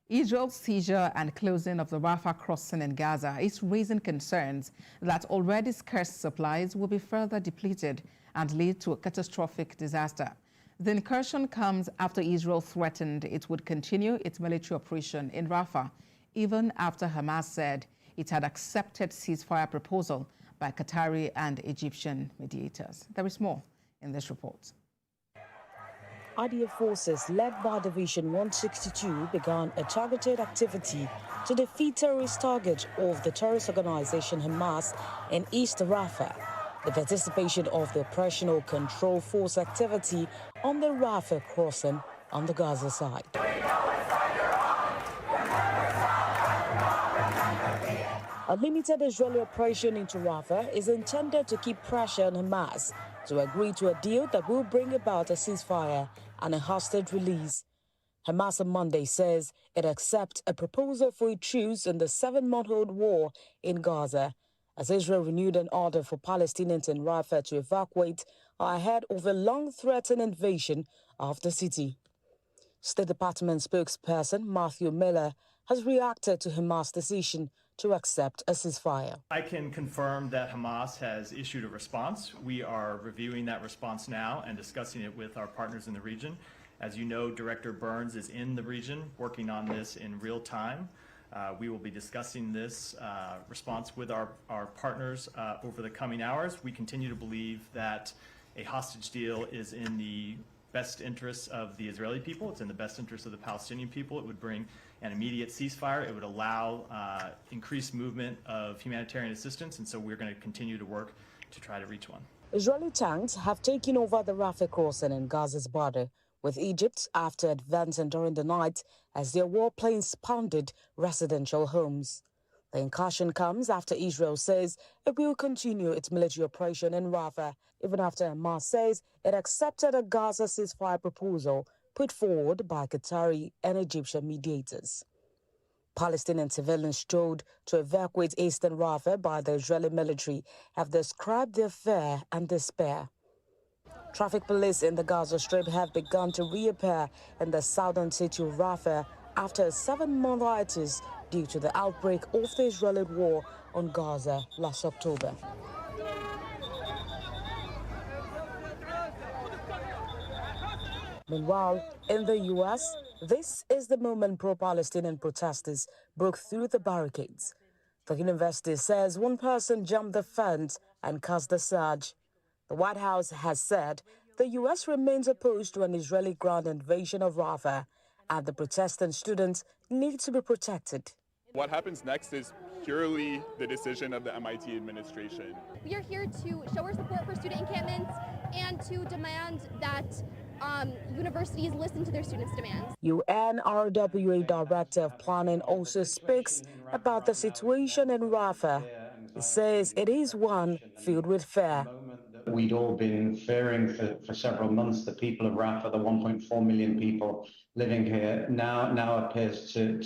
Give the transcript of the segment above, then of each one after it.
Israel's seizure and closing of the Rafah crossing in Gaza is raising concerns that already scarce supplies will be further depleted and lead to a catastrophic disaster. The incursion comes after Israel threatened it would continue its military operation in Rafah, even after Hamas said it had accepted ceasefire proposal by Qatari and Egyptian mediators. There is more in this report. IDF forces led by Division 162 began a targeted activity to defeat terrorist targets of the terrorist organization Hamas in East Rafah. The participation of the Operational Control Force activity on the Rafah crossing on the Gaza side. A limited Israeli operation into Rafah is intended to keep pressure on Hamas to agree to a deal that will bring about a ceasefire and a hostage release. Hamas on Monday says it accepts a proposal for a truce in the 7-month-old war in Gaza, as Israel renewed an order for Palestinians in Rafah to evacuate ahead of a long-threatened invasion of the city. State Department spokesperson Matthew Miller has reacted to Hamas' decision to accept a ceasefire. I can confirm that Hamas has issued a response. We are reviewing that response now and discussing it with our partners in the region. As you know, Director Burns is in the region working on this in real time. We will be discussing this response with our partners over the coming hours. We continue to believe that a hostage deal is in the best interests of the Israeli people. It's in the best interest of the Palestinian people. It would bring an immediate ceasefire. It would allow increased movement of humanitarian assistance, and so we're going to continue to work to try to reach one. Israeli tanks have taken over the Rafah crossing in Gaza's border with Egypt after advancing during the night as their warplanes pounded residential homes. The incursion comes after Israel says it will continue its military operation in Rafah, even after Hamas says it accepted a Gaza ceasefire proposal put forward by Qatari and Egyptian mediators. Palestinian civilians told to evacuate eastern Rafah by the Israeli military have described their fear and despair. Traffic police in the Gaza Strip have begun to reappear in the southern city of Rafah after a 7-month hiatus due to the outbreak of the Israeli war on Gaza last October. Meanwhile, in the U.S., this is the moment pro-Palestinian protesters broke through the barricades. The university says one person jumped the fence and caused the surge. The White House has said the U.S. remains opposed to an Israeli ground invasion of Rafah, and the protesting students need to be protected. What happens next is purely the decision of the MIT administration. We are here to show our support for student encampments and to demand that universities listen to their students' demands. UNRWA Director of Planning also speaks about the situation in Rafah. He says it is one filled with fear. We'd all been fearing for several months. The people of Rafah, the 1.4 million people living here, now appears to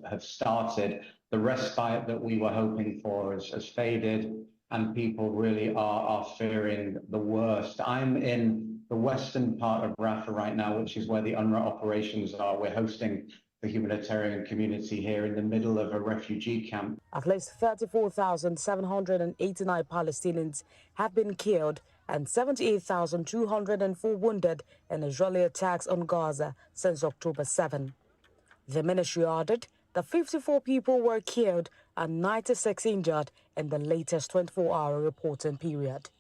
have started. The respite that we were hoping for has faded, and people really are fearing the worst. I'm in the western part of Rafah right now, which is where the UNRWA operations are. We're hosting the humanitarian community here in the middle of a refugee camp. At least 34,789 Palestinians have been killed and 78,204 wounded in Israeli attacks on Gaza since October 7. The ministry added that 54 people were killed and 96 injured in the latest 24-hour reporting period.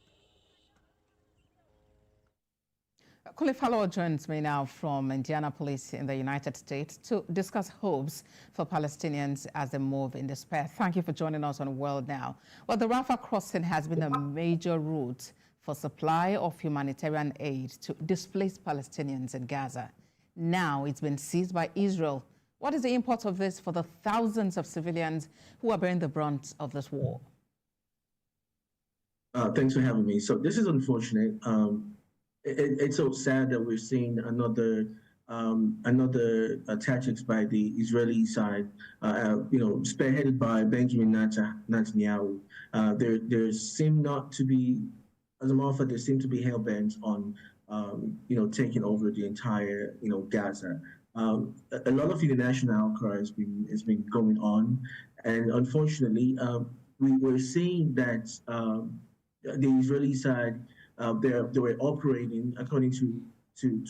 Kulifalo joins me now from Indianapolis in the United States to discuss hopes for Palestinians as they move in despair. Thank you for joining us on World Now. Well, the Rafah crossing has been a major route for supply of humanitarian aid to displaced Palestinians in Gaza. Now it's been seized by Israel. What is the import of this for the thousands of civilians who are bearing the brunt of this war? Thanks for having me. So this is unfortunate. It's so sad that we're seeing another tactics by the Israeli side, spearheaded by Benjamin Netanyahu. There seem not to be, as a matter of fact, there seem to be hell-bent on, taking over the entire, Gaza. A lot of international outcry has been going on, and unfortunately, we're seeing that the Israeli side they were operating according to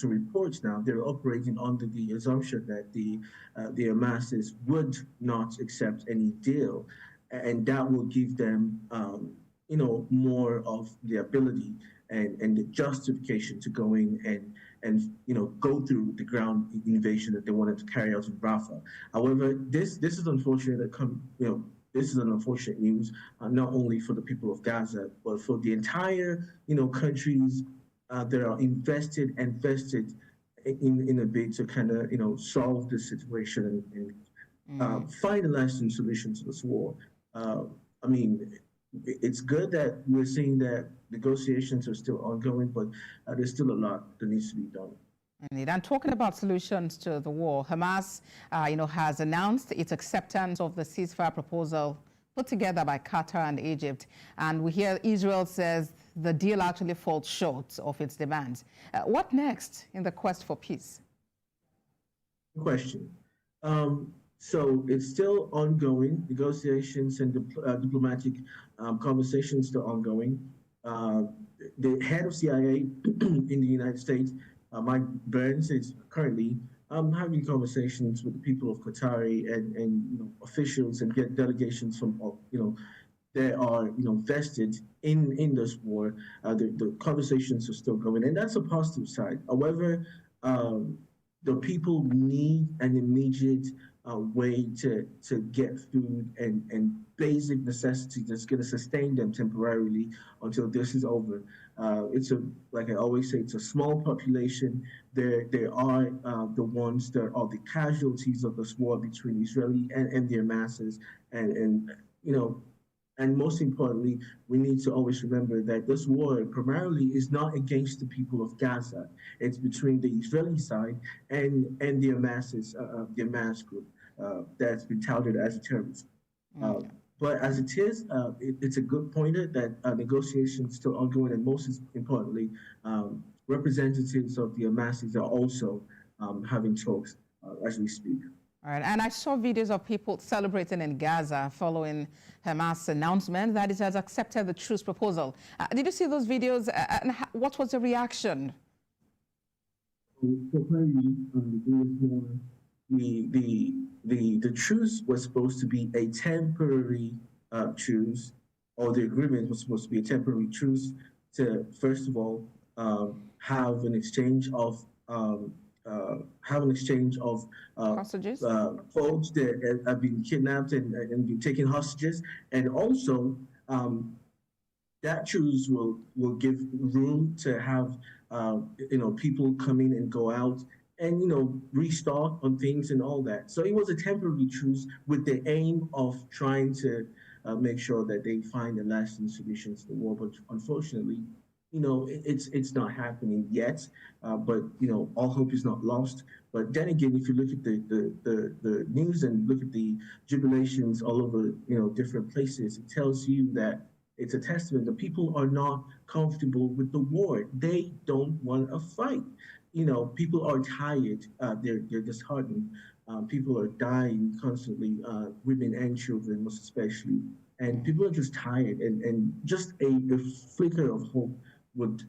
reports now. They're operating under the assumption that the Hamas would not accept any deal, and that will give them more of the ability and the justification to go in and go through the ground invasion that they wanted to carry out in Rafah. However, this is unfortunate this is an unfortunate news, not only for the people of Gaza, but for the entire countries that are invested and vested in a bid to kind of solve this situation and find a lasting solution to this war. I mean, it's good that we're seeing that negotiations are still ongoing, but there's still a lot that needs to be done. Indeed. And talking about solutions to the war, Hamas, has announced its acceptance of the ceasefire proposal put together by Qatar and Egypt. And we hear Israel says the deal actually falls short of its demands. What next in the quest for peace? Question. So it's still ongoing. Negotiations and diplomatic conversations still ongoing. The head of CIA in the United States, Mike Burns, is currently having conversations with the people of Qatar and officials and get delegations from that are vested in this war. The conversations are still going, and that's a positive side. However, the people need an immediate way to get food and basic necessities that's going to sustain them temporarily until this is over. Like I always say, it's a small population. They are the ones that are the casualties of this war between Israeli and their masses, and most importantly, we need to always remember that this war primarily is not against the people of Gaza. It's between the Israeli side and their masses, their mass group that's been touted as a terrorist. But as it is, it's a good pointer that negotiations still ongoing, and most importantly, representatives of the masses are also having talks as we speak. All right, and I saw videos of people celebrating in Gaza following Hamas' announcement that it has accepted the truce proposal. Did you see those videos, and what was the reaction? For clarity, it was more the truce was supposed to be a temporary truce, or the agreement was supposed to be a temporary truce to, first of all, have an exchange of hostages, folks that have been kidnapped and been taken hostages, and also that truce will give room to have people come in and go out and restart on things and all that. So it was a temporary truce with the aim of trying to make sure that they find a lasting solution to the war. But unfortunately, it's not happening yet. But all hope is not lost. But then again, if you look at the news and look at the jubilations all over different places, it tells you that it's a testament that people are not comfortable with the war. They don't want a fight. People are tired. They're disheartened. People are dying constantly, women and children most especially. And people are just tired. And just a flicker of hope would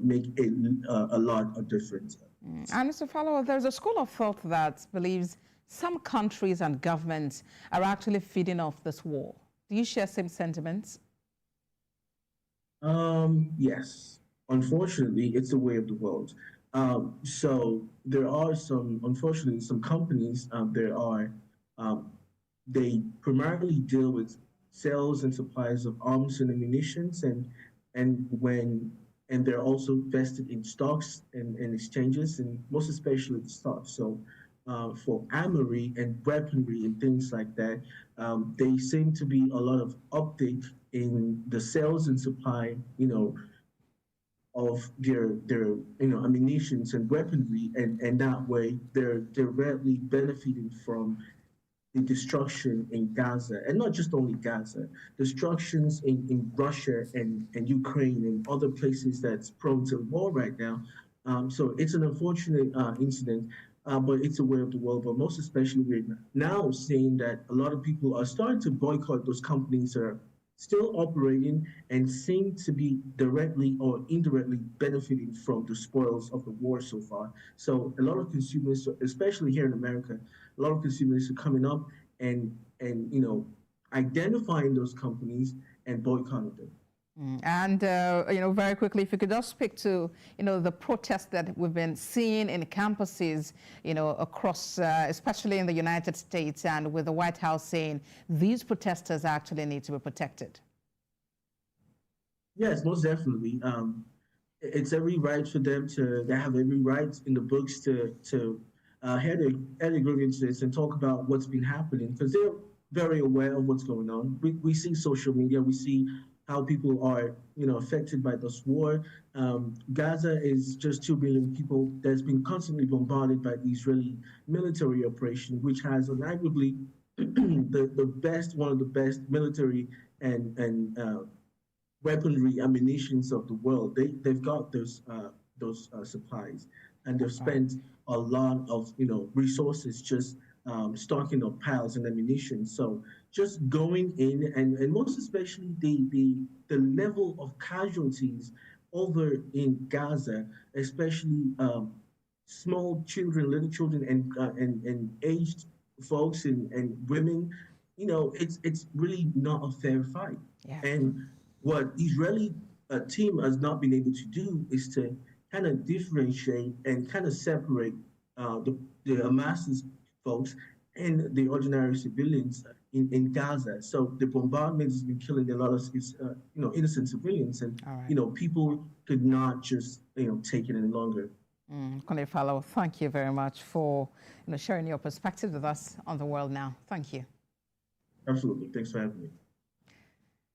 make a lot of difference. And Mr. Fallow, there's a school of thought that believes some countries and governments are actually feeding off this war. Do you share same sentiments? Yes. Unfortunately, it's the way of the world. So there are unfortunately, some companies. They primarily deal with sales and supplies of arms and ammunitions, and they're also vested in stocks and exchanges, and most especially the stocks. So for armory and weaponry and things like that, they seem to be a lot of uptake in the sales and supply, of their ammunitions and weaponry, and that way they're directly benefiting from the destruction in Gaza, and not just only Gaza, destructions in Russia and Ukraine and other places that's prone to war right now. So it's an unfortunate incident. but it's a way of the world. But most especially, we're now seeing that a lot of people are starting to boycott those companies that are still operating and seem to be directly or indirectly benefiting from the spoils of the war so far. So a lot of consumers, especially here in America, a lot of consumers are coming up and identifying those companies and boycotting them. And, very quickly, if you could just speak to, the protests that we've been seeing in campuses, across, especially in the United States, and with the White House saying these protesters actually need to be protected. Yes, most definitely. It's every right for them they have every right in the books to hear their grievances and talk about what's been happening, because they're very aware of what's going on. We see social media, we see how people are, affected by this war. Gaza is just 2 billion people that's been constantly bombarded by the Israeli military operation, which has arguably one of the best military and weaponry ammunitions of the world. They've got those supplies, and they've spent a lot of resources just stocking up piles and ammunition. So just going in and most especially the level of casualties over in Gaza, especially small children, little children, and aged folks and women, it's really not a fair fight. Yeah. And what Israeli team has not been able to do is to kind of differentiate and kind of separate the Hamas folks and the ordinary civilians in Gaza. So the bombardment has been killing a lot of innocent civilians, and people could not just take it any longer. Colonel Fallow, thank you very much for sharing your perspective with us on the world now. Thank you. Absolutely. Thanks for having me.